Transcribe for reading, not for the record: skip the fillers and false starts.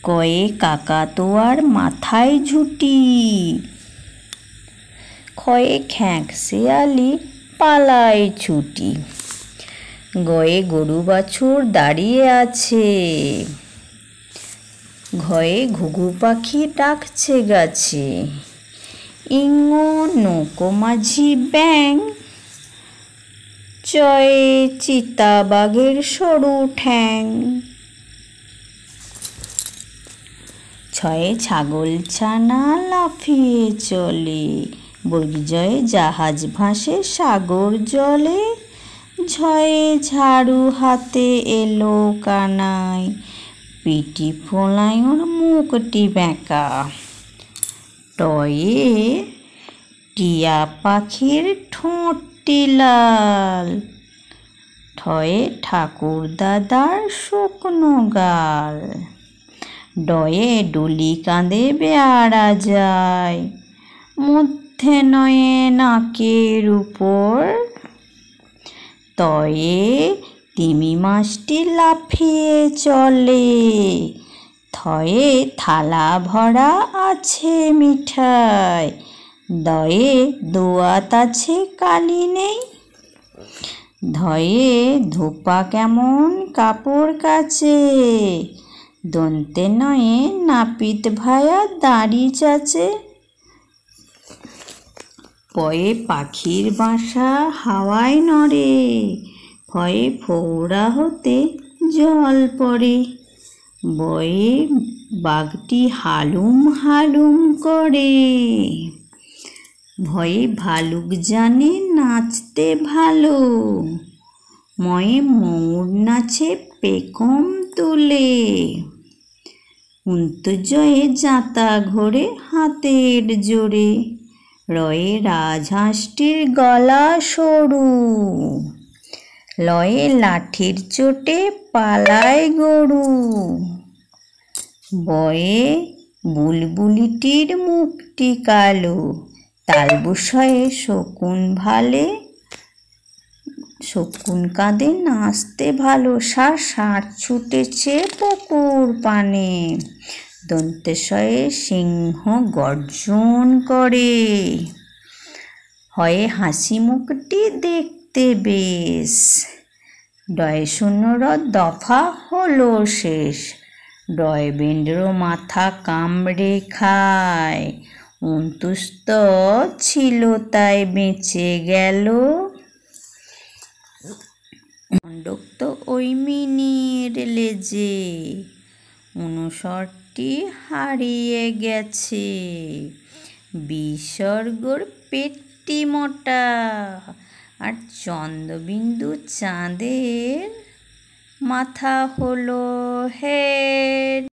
কয়ে কাকাতোয়ার মাথায় ঝুঁটি। খয়ে খ্যাঁক শেয়ালি পালায় ছুটি। গয়ে গরু বাছুর দাঁড়িয়ে আছে। ঘয়ে ঘুঘু পাখি ডাকছে গাছে। ইঙো নৌকো মাঝি ব্যাং। চয়ে চিতাবাঘের সরু ঠ্যাং। ছয়ে ছাগল ছানা লাফিয়ে চলে। বর্গিজয়ে জাহাজ ভাসে সাগর জলে। ঝয়ে ঝাড়ু হাতে এলো কানাই। পিটি ফোলায় ওর মুখটি বেঁকা। টয়ে টিয়া পাখির ঠোঁটটি লাল। ঠয়ে ঠাকুর দাদার শুকনো গাল। ডয়ে ডুলি কাঁধে বেয়ারা যায়। মধ্যে নয়ে নাকের উপর। তয়ে তিমি মাছটি লাফিয়ে চলে। থয়ে থালা ভরা আছে মিঠাই। দয়ে দোয়াত আছে কালি নেই। ধয়ে ধোপা কেমন কাপড় কাচে। দন্তে নয়ে নাপিত ভায়া দাড়ি চাচে। পয়ে পাখির বাসা হাওয়ায় নড়ে। ফয়ে ফৌড়া হতে জল পড়ে। বয়ে বাঘটি হালুম হালুম করে। ভয়ে ভালুক জানে নাচতে ভালো। ময়ে ময়ূর নাচে পেখম তুলে। জয়ে জাঁতা ঘোরে হাতের জোরে। রয়ে রাজহাঁসটির গলা সরু। লয়ে লাঠির চোটে পালায় গরু। বয়ে বুলবুলিটির মুখটি কালো। তালবুসয়ে শকুন ভালে। শকুন কাঁদে নাচতে ভালো। ষাঁড় ছুটেছে পুকুর পানে। দন্তেশয়ে সিংহ গর্জন করে। হয়ে হাসি মুখটি দেখতে বেশ। ডয়ে শূন্য দফা হলো শেষ। ডয় বেন্দ্র মাথা কামড়ে খায়। অন্তুস্ত ছিল তাই বেঁচে গেল। মণ্ডক ওই মিনির লেজে। অনুস্বরটি হারিয়ে গেছে। বিসর্গর পেটটি মোটা। আর চন্দ্রবিন্দু চাঁদের মাথা হলো হেড।